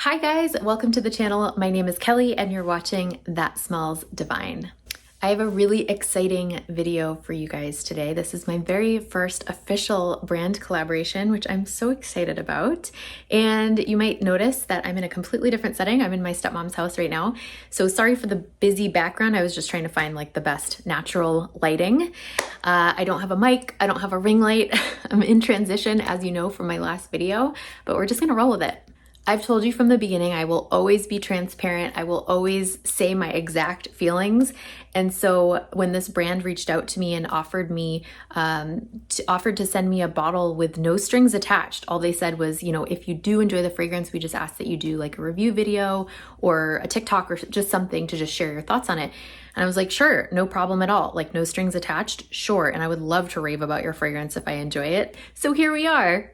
Hi guys, welcome to the channel. My name is Kelly and you're watching That Smells Divine. I have a really exciting video for you guys today. This is my very first official brand collaboration, which I'm so excited about. And you might notice that I'm in a completely different setting. I'm in my stepmom's house right now. So sorry for the busy background. I was just trying to find like the best natural lighting. I don't have a mic. I don't have a ring light. I'm in transition, as you know from my last video, but we're just gonna roll with it. I've told you from the beginning, I will always be transparent. I will always say my exact feelings. And so when this brand reached out to me and offered to send me a bottle with no strings attached, all they said was, you know, if you do enjoy the fragrance, we just ask that you do like a review video or a TikTok or just something to just share your thoughts on it. And I was like, sure, no problem at all. Like no strings attached, sure. And I would love to rave about your fragrance if I enjoy it. So here we are.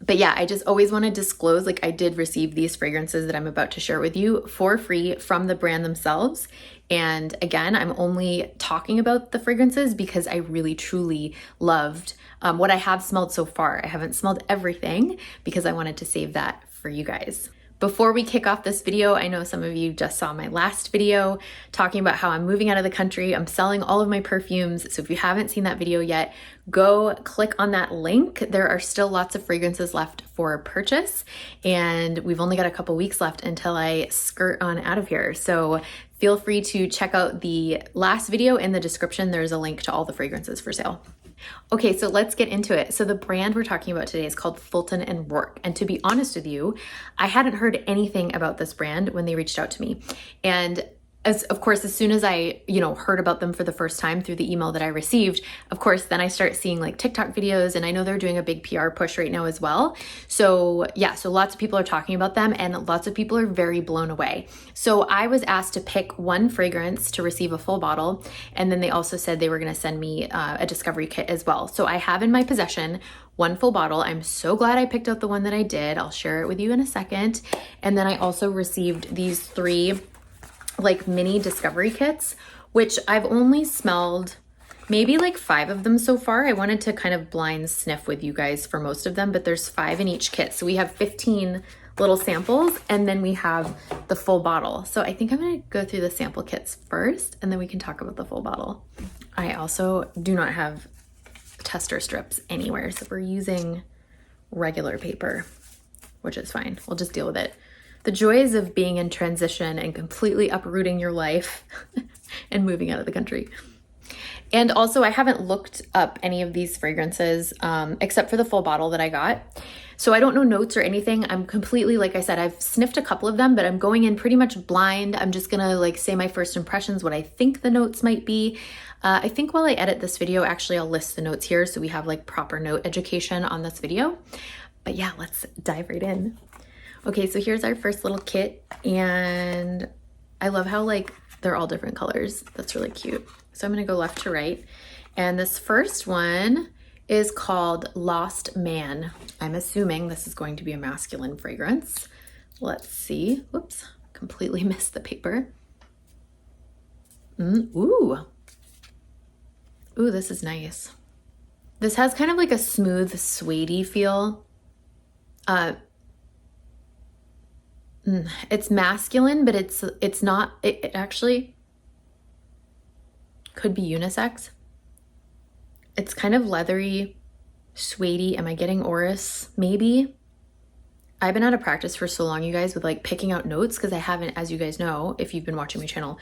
But yeah, I just always want to disclose, like I did receive these fragrances that I'm about to share with you for free from the brand themselves. And again, I'm only talking about the fragrances because I really truly loved what I have smelled so far. I haven't smelled everything because I wanted to save that for you guys. Before we kick off this video, I know some of you just saw my last video talking about how I'm moving out of the country. I'm selling all of my perfumes. So if you haven't seen that video yet, go click on that link. There are still lots of fragrances left for purchase, and we've only got a couple weeks left until I skirt on out of here. So feel free to check out the last video in the description. There's a link to all the fragrances for sale. Okay, so let's get into it. So the brand we're talking about today is called Fulton Roark. And to be honest with you, I hadn't heard anything about this brand when they reached out to me. And as soon as I, heard about them for the first time through the email that I received, of course, then I start seeing like TikTok videos, and I know they're doing a big PR push right now as well. So yeah, so lots of people are talking about them and lots of people are very blown away. So I was asked to pick one fragrance to receive a full bottle. And then they also said they were going to send me a discovery kit as well. So I have in my possession one full bottle. I'm so glad I picked out the one that I did. I'll share it with you in a second. And then I also received these 3 like mini discovery kits, which I've only smelled maybe like 5 of them so far. I wanted to kind of blind sniff with you guys for most of them, but there's 5 in each kit. So we have 15 little samples and then we have the full bottle. So I think I'm gonna go through the sample kits first and then we can talk about the full bottle. I also do not have tester strips anywhere, so we're using regular paper, which is fine. We'll just deal with it. The joys of being in transition and completely uprooting your life and moving out of the country. And also I haven't looked up any of these fragrances except for the full bottle that I got. So I don't know notes or anything. I'm completely, like I said, I've sniffed a couple of them, but I'm going in pretty much blind. I'm just gonna like say my first impressions, what I think the notes might be. I think while I edit this video, actually I'll list the notes here so we have like proper note education on this video. But yeah, let's dive right in. Okay, so here's our first little kit, and I love how like they're all different colors. That's really cute. So I'm gonna go left to right. And this first one is called Lost Man. I'm assuming this is going to be a masculine fragrance. Let's see. Whoops, completely missed the paper. Ooh, this is nice. This has kind of like a smooth, suede-y feel. It's masculine, but it's not, it actually could be unisex. It's kind of leathery, suede-y. Am I getting orris? Maybe. I've been out of practice for so long, you guys, with like picking out notes because I haven't, as you guys know, if you've been watching my channel,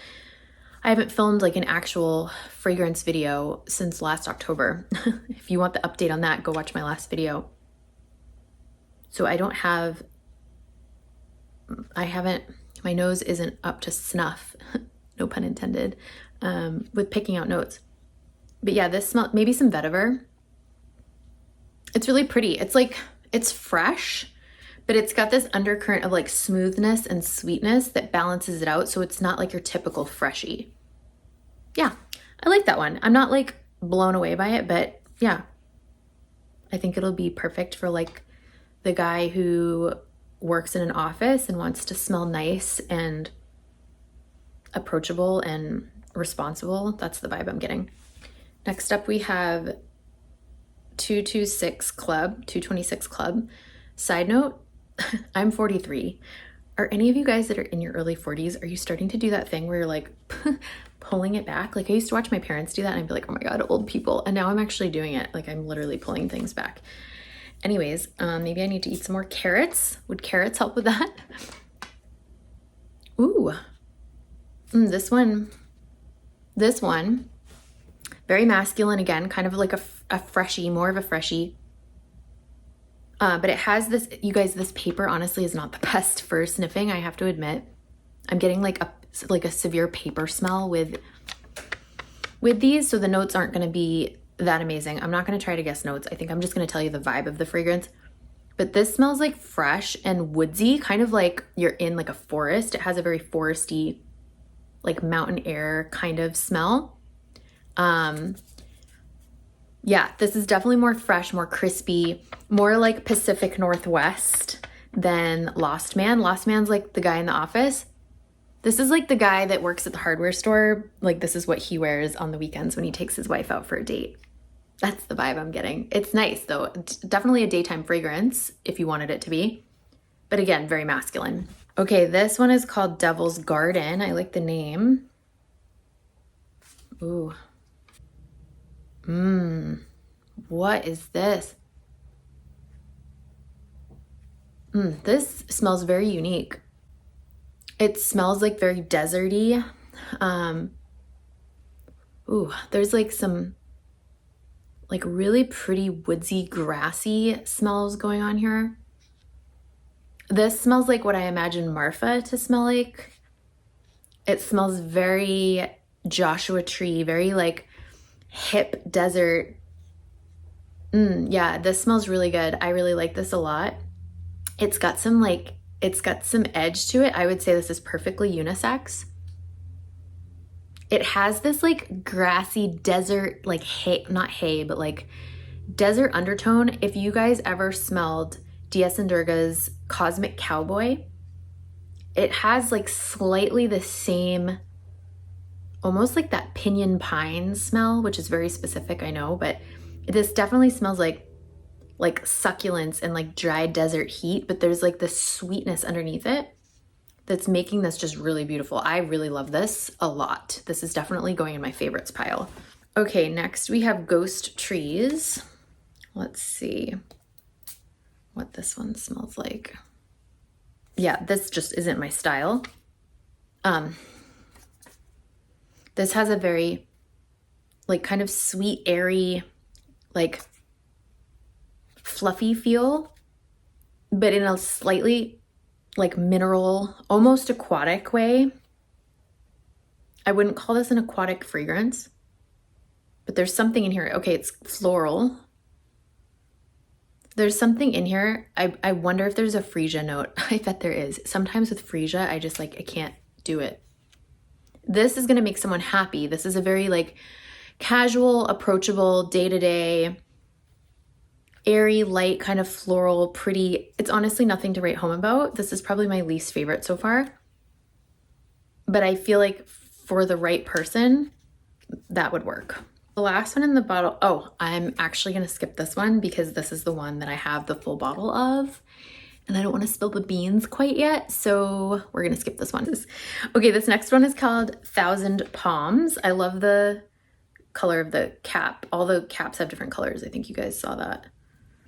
I haven't filmed like an actual fragrance video since last October. If you want the update on that, go watch my last video. So my nose isn't up to snuff, no pun intended, with picking out notes. But yeah, this smell, maybe some vetiver. It's really pretty. It's like, it's fresh, but it's got this undercurrent of like smoothness and sweetness that balances it out. So it's not like your typical freshie. Yeah, I like that one. I'm not like blown away by it, but yeah, I think it'll be perfect for like the guy who works in an office and wants to smell nice and approachable and responsible. That's the vibe I'm getting. Next up we have 226 Club. Side note, I'm 43. Are any of you guys that are in your early 40s, are you starting to do that thing where you're like pulling it back? Like I used to watch my parents do that and I'd be like, oh my God, old people. And now I'm actually doing it. Like I'm literally pulling things back. Anyways, maybe I need to eat some more carrots. Would carrots help with that? Ooh, this one, very masculine again, kind of like a freshie, more of a freshie. But it has this, you guys, this paper honestly is not the best for sniffing, I have to admit. I'm getting like a severe paper smell with these, so the notes aren't gonna be that amazing. I'm not gonna try to guess notes. I think I'm just gonna tell you the vibe of the fragrance. But this smells like fresh and woodsy, kind of like you're in like a forest. It has a very foresty, like mountain air kind of smell. Yeah, this is definitely more fresh, more crispy, more like Pacific Northwest than Lost Man. Lost Man's like the guy in the office. This is like the guy that works at the hardware store. Like this is what he wears on the weekends when he takes his wife out for a date. That's the vibe I'm getting. It's nice though. Definitely a daytime fragrance if you wanted it to be. But again, very masculine. Okay, this one is called Devil's Garden. I like the name. Ooh. What is this? This smells very unique. It smells like very deserty. Ooh, there's like some like really pretty woodsy, grassy smells going on here. This smells like what I imagine Marfa to smell like. It smells very Joshua Tree, very like hip desert. Yeah, this smells really good. I really like this a lot. It's got some edge to it. I would say this is perfectly unisex. It has this like grassy desert, like hay, not hay, but like desert undertone. If you guys ever smelled D.S. and Durga's Cosmic Cowboy, it has like slightly the same, almost like that pinyon pine smell, which is very specific, I know, but this definitely smells like succulents and like dry desert heat, but there's like this sweetness underneath it that's making this just really beautiful. I really love this a lot. This is definitely going in my favorites pile. Okay, next we have Ghost Trees. Let's see what this one smells like. Yeah, this just isn't my style. This has a very like kind of sweet, airy, like fluffy feel, but in a slightly like mineral, almost aquatic way. I wouldn't call this an aquatic fragrance, but there's something in here. Okay, it's floral. There's something in here. I wonder if there's a freesia note. I bet there is. Sometimes with freesia, I just like, I can't do it. This is gonna make someone happy. This is a very like casual, approachable, day-to-day, airy, light, kind of floral, pretty. It's honestly nothing to write home about. This is probably my least favorite so far. But I feel like for the right person, that would work. The last one in the bottle, oh, I'm actually gonna skip this one because this is the one that I have the full bottle of. And I don't wanna spill the beans quite yet, so we're gonna skip this one. Okay, this next one is called Thousand Palms. I love the color of the cap. All the caps have different colors. I think you guys saw that.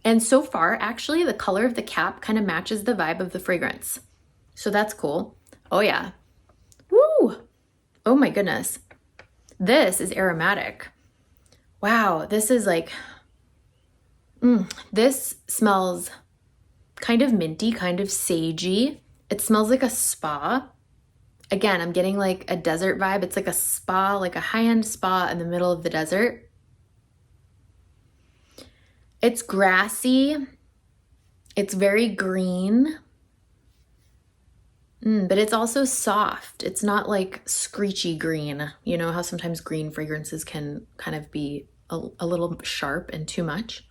And so far, actually, the color of the cap kind of matches the vibe of the fragrance. So that's cool. Oh yeah. Woo! Oh my goodness. This is aromatic. Wow, this is like, this smells kind of minty, kind of sagey. It smells like a spa. Again, I'm getting like a desert vibe. It's like a spa, like a high-end spa in the middle of the desert. It's grassy. It's very green. But it's also soft. It's not like screechy green. You know how sometimes green fragrances can kind of be a little sharp and too much?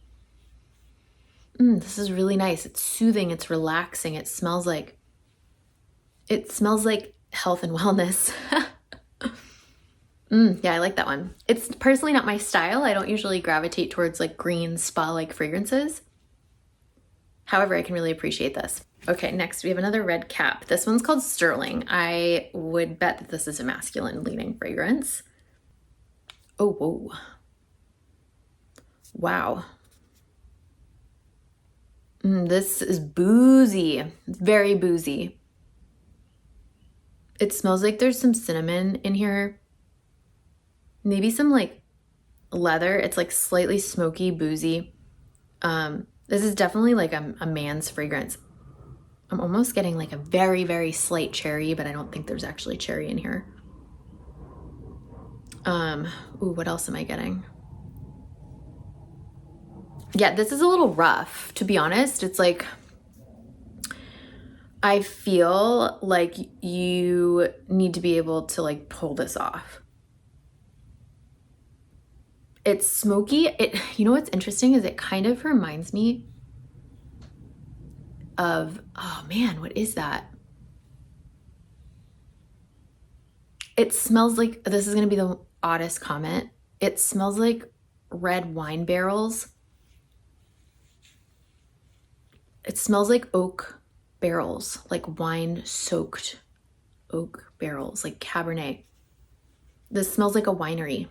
This is really nice. It's soothing. It's relaxing. It smells like health and wellness. Yeah, I like that one. It's personally not my style. I don't usually gravitate towards like green spa-like fragrances. However, I can really appreciate this. Okay, next we have another red cap. This one's called Sterling. I would bet that this is a masculine leaning fragrance. Oh, whoa. Wow. This is boozy. It's very boozy. It smells like there's some cinnamon in here. Maybe some like leather. It's like slightly smoky, boozy. This is definitely like a man's fragrance. I'm almost getting like a very, very slight cherry, but I don't think there's actually cherry in here. Ooh, what else am I getting? Yeah, this is a little rough, to be honest. It's like, I feel like you need to be able to like pull this off. It's smoky. You know what's interesting is it kind of reminds me of, oh man, what is that? It smells like, this is going to be the oddest comment. It smells like red wine barrels. It smells like oak barrels, like wine soaked oak barrels, like Cabernet. This smells like a winery.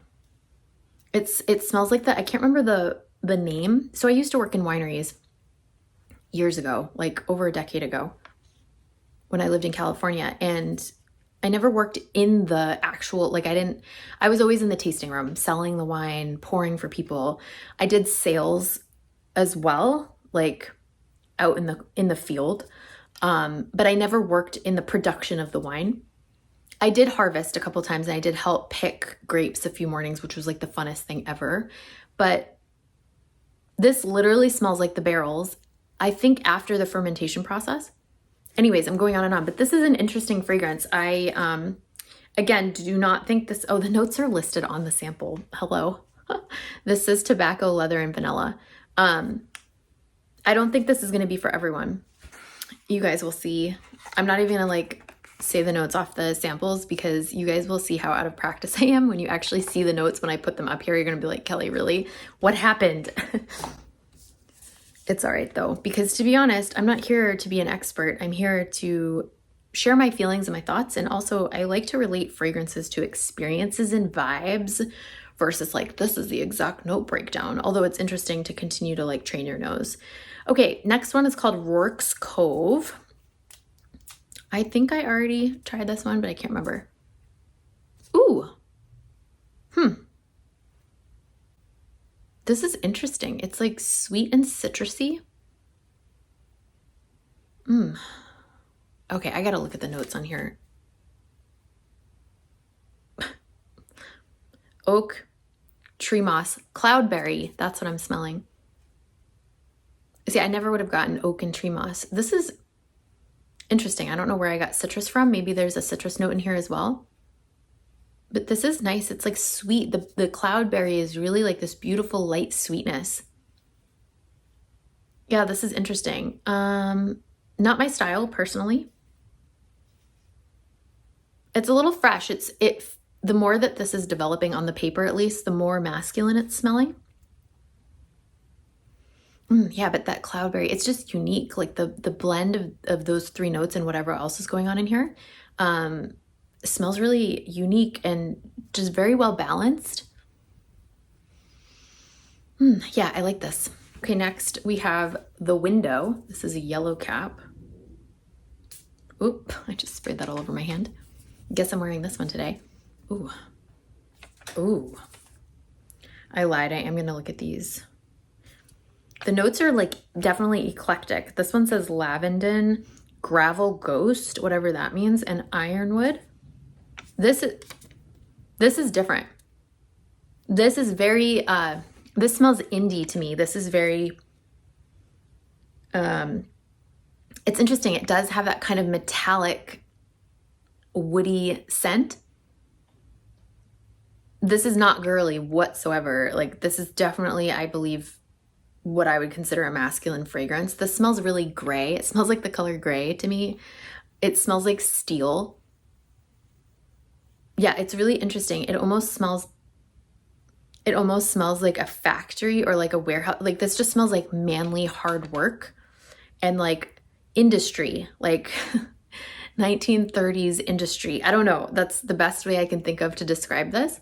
It smells like I can't remember the name. So I used to work in wineries years ago, like over a decade ago when I lived in California, and I never worked in the actual, like I was always in the tasting room, selling the wine, pouring for people. I did sales as well, like out in the field. But I never worked in the production of the wine. I did harvest a couple times and I did help pick grapes a few mornings, which was like the funnest thing ever. But this literally smells like the barrels, I think, after the fermentation process. Anyways, I'm going on and on, but this is an interesting fragrance. I, again, do not think this, oh, the notes are listed on the sample. Hello. This says tobacco, leather, and vanilla. I don't think this is going to be for everyone. You guys will see. I'm not even going to like say the notes off the samples because you guys will see how out of practice I am. When you actually see the notes when I put them up here, you're going to be like, Kelly, really? What happened? It's all right though, because to be honest, I'm not here to be an expert. I'm here to share my feelings and my thoughts. And also I like to relate fragrances to experiences and vibes versus like, this is the exact note breakdown. Although it's interesting to continue to like train your nose. Okay, next one is called Roark's Cove. I think I already tried this one, but I can't remember. Ooh. This is interesting. It's like sweet and citrusy. Okay, I gotta look at the notes on here. Oak, tree moss, cloudberry. That's what I'm smelling. See, I never would have gotten oak and tree moss. This is interesting. I don't know where I got citrus from. Maybe there's a citrus note in here as well. But this is nice. It's like sweet. The cloudberry is really like this beautiful light sweetness. Yeah, this is interesting. Not my style personally. It's a little fresh. The more that this is developing on the paper, at least, the more masculine it's smelling. Yeah, but that cloudberry, it's just unique. Like the blend of those three notes and whatever else is going on in here. Smells really unique and just very well balanced. Yeah, I like this. Okay, next we have The Window. This is a yellow cap. Oop, I just sprayed that all over my hand. Guess I'm wearing this one today. Ooh. I lied. I am going to look at these. The notes are like definitely eclectic. This one says lavender, gravel ghost, whatever that means, and ironwood. This is different. This is very, this smells indie to me. This is very, it's interesting. It does have that kind of metallic, woody scent. This is not girly whatsoever. Like this is definitely, I believe, what I would consider a masculine fragrance. This smells really gray. It smells like the color gray to me. It smells like steel. Yeah, it's really interesting. It almost smells like a factory or like a warehouse. Like this just smells like manly hard work. and like industry, like 1930s industry. I don't know. That's the best way I can think of to describe this.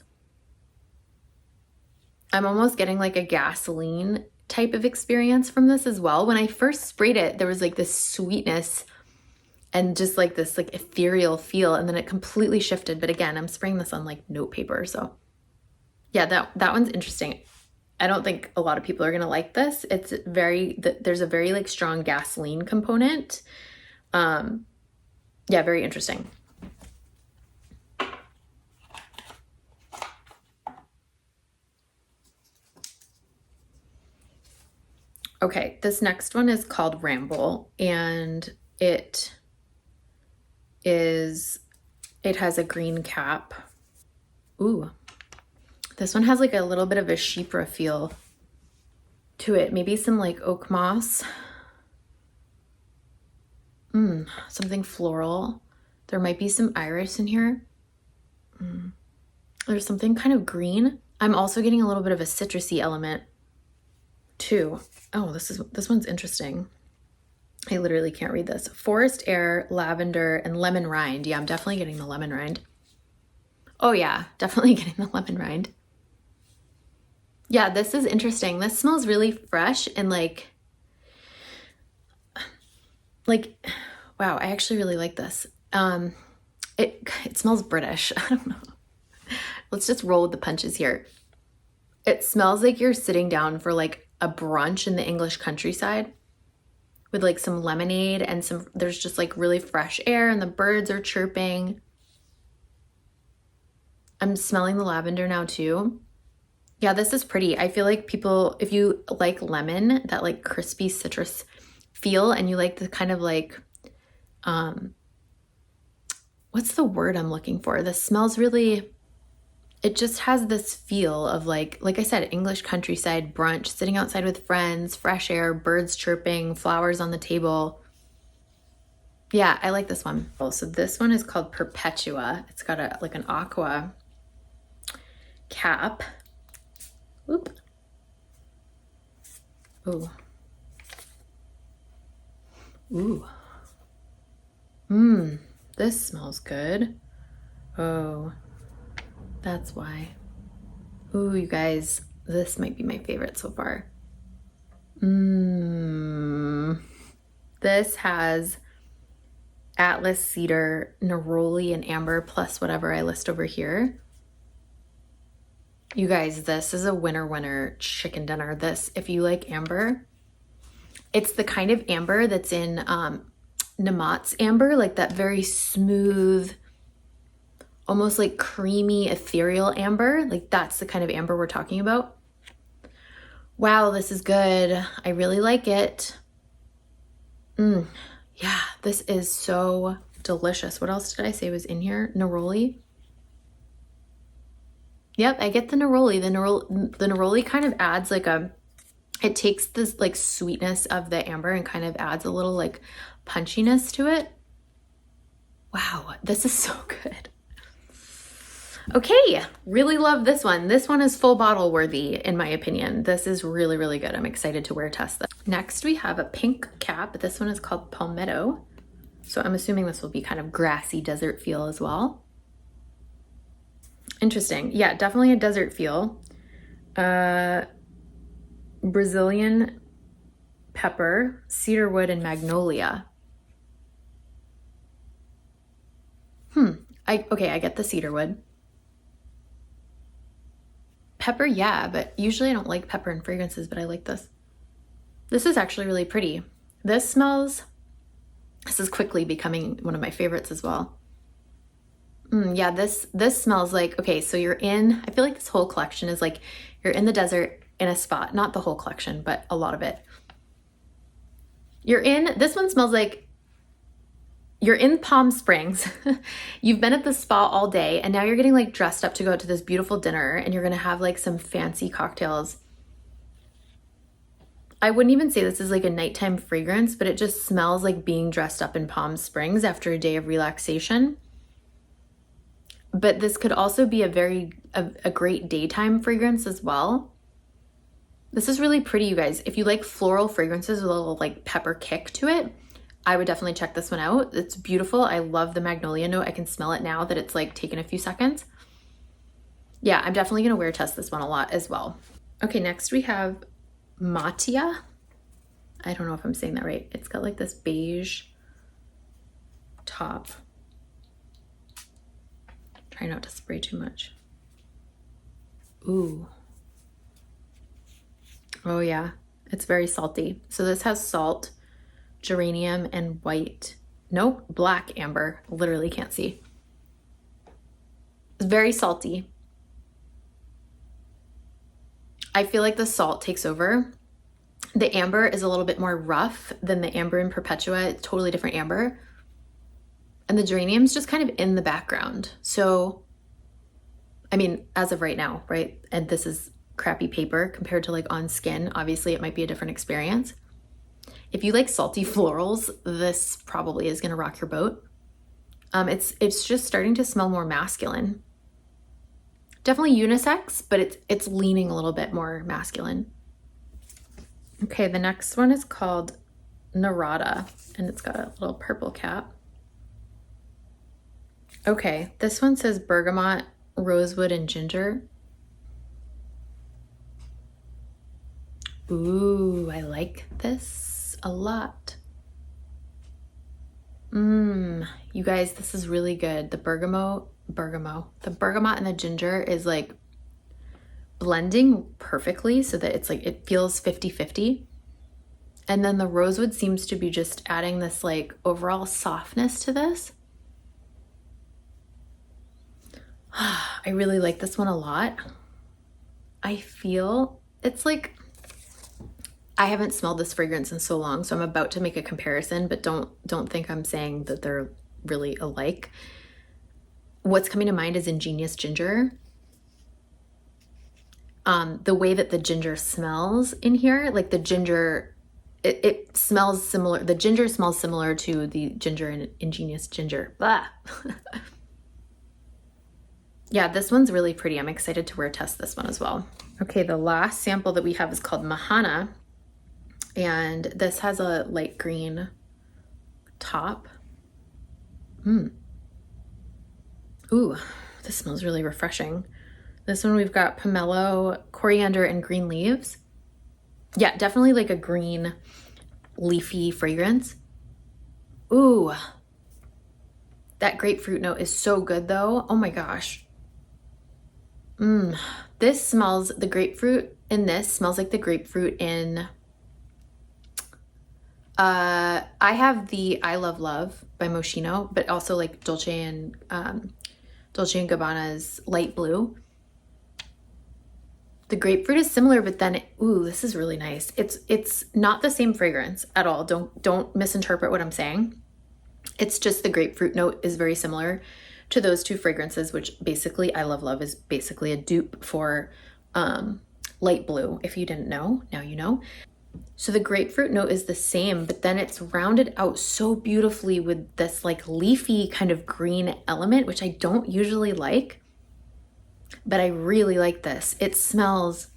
I'm almost getting like a gasoline type of experience from this as well. When I first sprayed it, there was like this sweetness and just like this like ethereal feel, and then it completely shifted. But again, I'm spraying this on like note paper, so yeah, that one's interesting. I don't think a lot of people are gonna like this. It's there's a very like strong gasoline component. Yeah, very interesting. Okay, this next one is called Ramble, and it has a green cap. Ooh, this one has like a little bit of a chypre feel to it. Maybe some like oak moss. Something floral. There might be some iris in here. There's something kind of green. I'm also getting a little bit of a citrusy element too. Oh, this one's interesting. I literally can't read this. Forest air, lavender, and lemon rind. Yeah, I'm definitely getting the lemon rind. Oh yeah, definitely getting the lemon rind. Yeah, this is interesting. This smells really fresh and like, wow, I actually really like this. It smells British. I don't know. Let's just roll with the punches here. It smells like you're sitting down for like a brunch in the English countryside with like some lemonade and there's just like really fresh air and the birds are chirping. I'm smelling the lavender now too. Yeah, this is pretty. I feel like people, if you like lemon, that like crispy citrus feel, and you like the kind of like, what's the word I'm looking for? This smells really, it just has this feel of like I said, English countryside brunch, sitting outside with friends, fresh air, birds chirping, flowers on the table. Yeah, I like this one. Oh, so this one is called Perpetua. It's got like an aqua cap. Oop. Ooh. Ooh. This smells good. Oh, that's why. Ooh, you guys, this might be my favorite so far. This has Atlas, cedar, neroli, and amber, plus whatever I list over here. You guys, this is a winner chicken dinner. This, if you like amber, it's the kind of amber that's in Namat's amber, like that very smooth, almost like creamy, ethereal amber. Like that's the kind of amber we're talking about. Wow, this is good. I really like it. Yeah, this is so delicious. What else did I say was in here? Neroli. Yep, I get the neroli. The neroli kind of adds like it takes this like sweetness of the amber and kind of adds a little like punchiness to it. Wow, this is so good. Okay, really love this one. This one is full bottle worthy in my opinion. This is really, really good. I'm excited to wear test this. Next we have a pink cap. This one is called Palmetto. So I'm assuming this will be kind of grassy desert feel as well. Interesting. Yeah, definitely a desert feel. Brazilian pepper, cedarwood, and magnolia. I get the cedarwood. Pepper, yeah, but usually I don't like pepper in fragrances, but I like this. This is actually really pretty. This is quickly becoming one of my favorites as well. Yeah, this smells like, okay, so I feel like this whole collection is like, you're in the desert in a spot, not the whole collection, but a lot of it. This one smells like you're in Palm Springs. You've been at the spa all day and now you're getting like dressed up to go out to this beautiful dinner and you're gonna have like some fancy cocktails. I wouldn't even say this is like a nighttime fragrance, but it just smells like being dressed up in Palm Springs after a day of relaxation. But this could also be a great daytime fragrance as well. This is really pretty, you guys. If you like floral fragrances with a little like pepper kick to it, I would definitely check this one out. It's beautiful. I love the magnolia note. I can smell it now that it's like taken a few seconds. Yeah, I'm definitely gonna wear test this one a lot as well. Okay, next we have Mattia. I don't know if I'm saying that right. It's got like this beige top. Try not to spray too much. Ooh. Oh yeah, it's very salty. So this has salt, geranium, and white. Nope, black amber. Literally can't see. It's very salty. I feel like the salt takes over. The amber is a little bit more rough than the amber in Perpetua. It's totally different amber. And the geranium's just kind of in the background. So, I mean, as of right now, right? And this is crappy paper compared to like on skin. Obviously, it might be a different experience. If you like salty florals, this probably is gonna rock your boat. It's just starting to smell more masculine. Definitely unisex, but it's leaning a little bit more masculine. Okay, the next one is called Narada, and it's got a little purple cap. Okay, this one says bergamot, rosewood, and ginger. Ooh, I like this a lot. You guys, this is really good. The bergamot and the ginger is like blending perfectly so that it's like, it feels 50-50. And then the rosewood seems to be just adding this like overall softness to this. I really like this one a lot. I feel it's like, I haven't smelled this fragrance in so long, so I'm about to make a comparison, but don't think I'm saying that they're really alike. What's coming to mind is Ingenious Ginger. The way that the ginger smells in here, like the ginger, it smells similar. The ginger smells similar to the ginger in Ingenious Ginger. Blah. Yeah, this one's really pretty. I'm excited to wear test this one as well. Okay, the last sample that we have is called Mahana. And this has a light green top. Ooh, this smells really refreshing. This one we've got pomelo, coriander, and green leaves. Yeah, definitely like a green leafy fragrance. Ooh, that grapefruit note is so good though. Oh my gosh. This smells, the grapefruit in this smells like the grapefruit in, I have the I Love Love by Moschino, but also like Dolce and Gabbana's light blue. The grapefruit is similar, but then, ooh, this is really nice. It's not the same fragrance at all. Don't misinterpret what I'm saying. It's just the grapefruit note is very similar to those two fragrances, which basically I Love Love is basically a dupe for light blue. If you didn't know, now you know. So the grapefruit note is the same, but then it's rounded out so beautifully with this like leafy kind of green element, which I don't usually like, but I really like this. It smells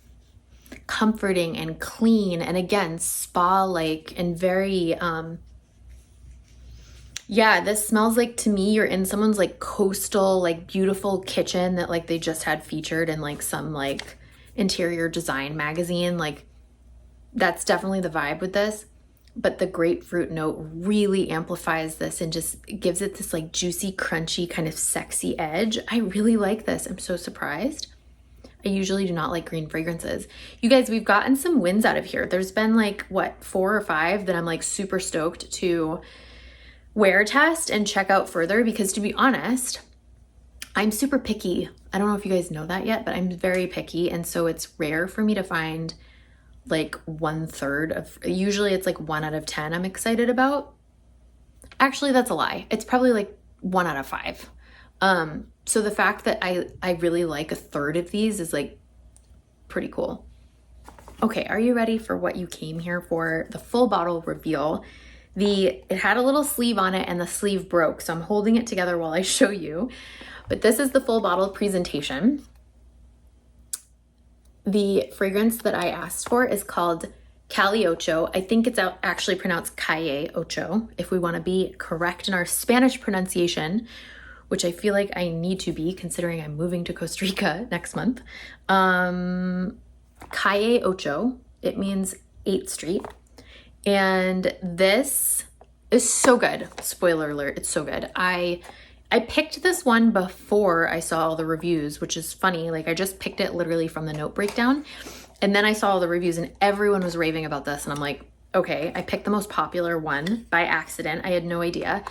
comforting and clean, and again, spa-like and very, yeah, this smells like, to me, you're in someone's like coastal, like beautiful kitchen that like they just had featured in like some like interior design magazine. Like, that's definitely the vibe with this, but the grapefruit note really amplifies this and just gives it this like juicy, crunchy, kind of sexy edge. I really like this. I'm so surprised. I usually do not like green fragrances. You guys, we've gotten some wins out of here. There's been like, what, 4 or 5 that I'm like super stoked to wear test and check out further, because to be honest, I'm super picky. I don't know if you guys know that yet, but I'm very picky. And so it's rare for me to find like 1/3 of, usually it's like 1 out of 10 I'm excited about. Actually, that's a lie. It's probably like 1 out of 5. So the fact that I really like 1/3 of these is like pretty cool. Okay, are you ready for what you came here for? The full bottle reveal. It had a little sleeve on it and the sleeve broke, so I'm holding it together while I show you. But this is the full bottle presentation. The fragrance that I asked for is called Calle Ocho. I think it's actually pronounced Calle Ocho, if we want to be correct in our Spanish pronunciation, which I feel like I need to be considering I'm moving to Costa Rica next month. Calle Ocho, it means 8th Street. And this is so good. Spoiler alert, it's so good. I picked this one before I saw all the reviews, which is funny. Like I just picked it literally from the note breakdown. And then I saw all the reviews and everyone was raving about this. And I'm like, okay, I picked the most popular one by accident. I had no idea.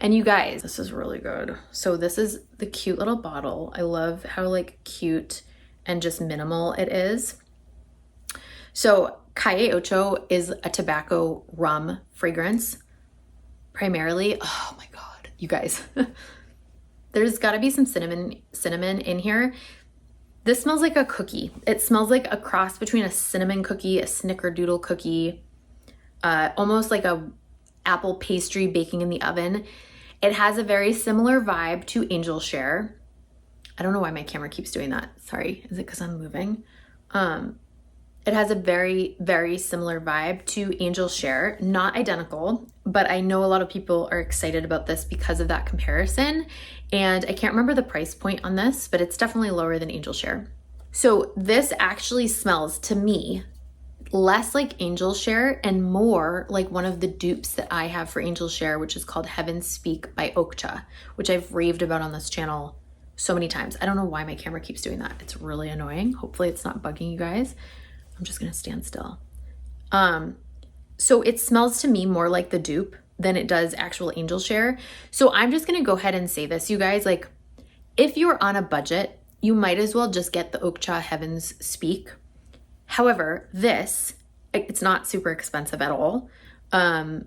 And you guys, this is really good. So this is the cute little bottle. I love how like cute and just minimal it is. So Calle Ocho is a tobacco rum fragrance, primarily. Oh my God, you guys. There's gotta be some cinnamon in here. This smells like a cookie. It smells like a cross between a cinnamon cookie, a snickerdoodle cookie, almost like a apple pastry baking in the oven. It has a very similar vibe to Angel Share. I don't know why my camera keeps doing that. Sorry, is it because I'm moving? It has a very, very similar vibe to Angel Share. Not identical, but I know a lot of people are excited about this because of that comparison. And I can't remember the price point on this, but it's definitely lower than Angel Share. So this actually smells to me less like Angel Share and more like one of the dupes that I have for Angel Share, which is called Heaven Speak by Okta, which I've raved about on this channel so many times. I don't know why my camera keeps doing that. It's really annoying. Hopefully it's not bugging you guys. I'm just gonna stand still. So it smells to me more like the dupe than it does actual Angel Share. So I'm just gonna go ahead and say this, you guys, like if you're on a budget, you might as well just get the Okta Heavens Speak. However, this, it's not super expensive at all. I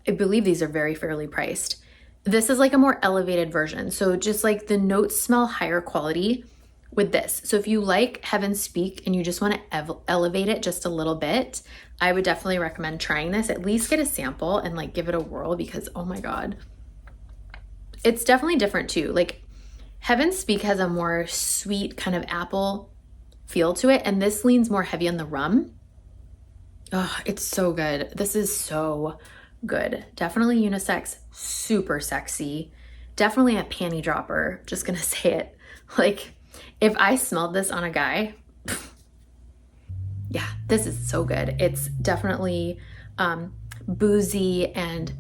believe these are very fairly priced. This is like a more elevated version. So just like the notes smell higher quality with this. So if you like Heaven Speak and you just want to elevate it just a little bit, I would definitely recommend trying this. At least get a sample and like give it a whirl because oh my God. It's definitely different too. Like Heaven Speak has a more sweet kind of apple feel to it. And this leans more heavy on the rum. Oh, it's so good. This is so good. Definitely unisex, super sexy. Definitely a panty dropper. Just gonna say it. Like, if I smelled this on a guy, yeah, this is so good. It's definitely boozy and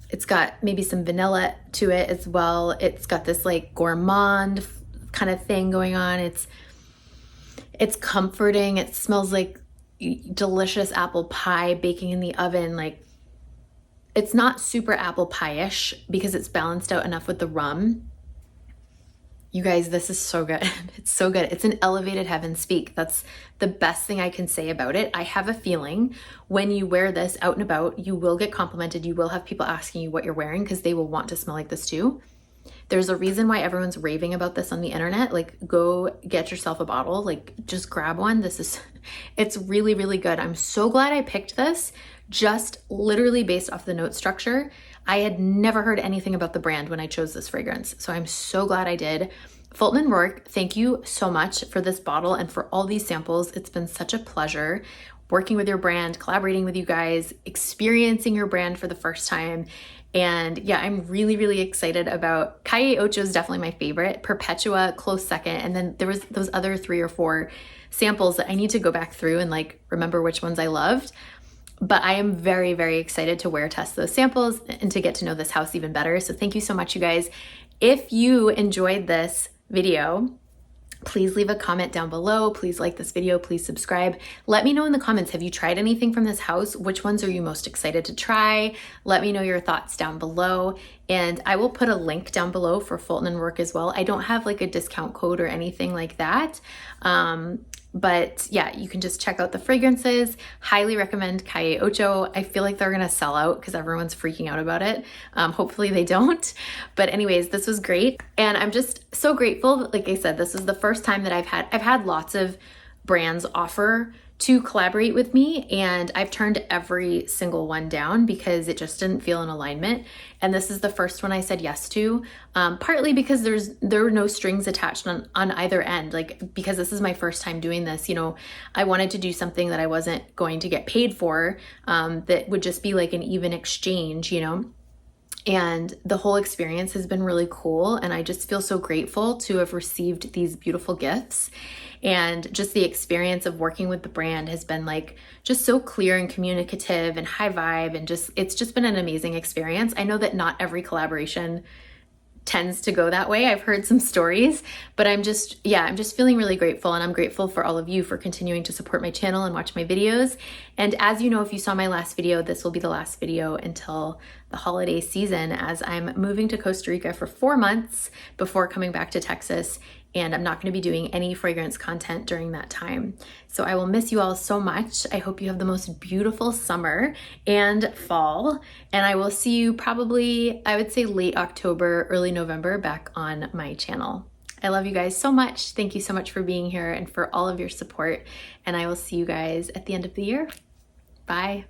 it's got maybe some vanilla to it as well. It's got this like gourmand kind of thing going on. It's comforting. It smells like delicious apple pie baking in the oven. Like it's not super apple pie-ish because it's balanced out enough with the rum. You guys, this is so good. It's so good. It's an elevated Heaven Speak. That's the best thing I can say about it. I have a feeling when you wear this out and about, you will get complimented. You will have people asking you what you're wearing because they will want to smell like this too. There's a reason why everyone's raving about this on the internet. Like go get yourself a bottle, like just grab one. It's really, really good. I'm so glad I picked this just literally based off the note structure. I had never heard anything about the brand when I chose this fragrance. So I'm so glad I did. Fulton Roark, thank you so much for this bottle and for all these samples. It's been such a pleasure working with your brand, collaborating with you guys, experiencing your brand for the first time. And yeah, I'm really, really excited about Calle Ocho is definitely my favorite. Perpetua, close second. And then there was those other 3 or 4 samples that I need to go back through and like remember which ones I loved. But I am very, very excited to wear test those samples and to get to know this house even better. So thank you so much, you guys. If you enjoyed this video, please leave a comment down below. Please like this video, please subscribe. Let me know in the comments, have you tried anything from this house? Which ones are you most excited to try? Let me know your thoughts down below. And I will put a link down below for Fulton Roark as well. I don't have like a discount code or anything like that. But yeah, you can just check out the fragrances. Highly recommend Calle Ocho. I feel like they're gonna sell out because everyone's freaking out about it. Hopefully they don't. But anyways, this was great. And I'm just so grateful. Like I said, this is the first time that I've had lots of brands offer to collaborate with me, and I've turned every single one down because it just didn't feel in alignment. And this is the first one I said yes to, partly because there were no strings attached on either end. Like, because this is my first time doing this, you know, I wanted to do something that I wasn't going to get paid for, that would just be like an even exchange, you know. And the whole experience has been really cool. And I just feel so grateful to have received these beautiful gifts. And just the experience of working with the brand has been like just so clear and communicative and high vibe. And just, it's just been an amazing experience. I know that not every collaboration tends to go that way. I've heard some stories, but I'm just feeling really grateful, and I'm grateful for all of you for continuing to support my channel and watch my videos. And as you know, if you saw my last video, this will be the last video until the holiday season, as I'm moving to Costa Rica for 4 months before coming back to Texas, and I'm not going to be doing any fragrance content during that time. So I will miss you all so much. I hope you have the most beautiful summer and fall, and I will see you probably, I would say late October, early November, back on my channel. I love you guys so much. Thank you so much for being here and for all of your support, and I will see you guys at the end of the year. Bye.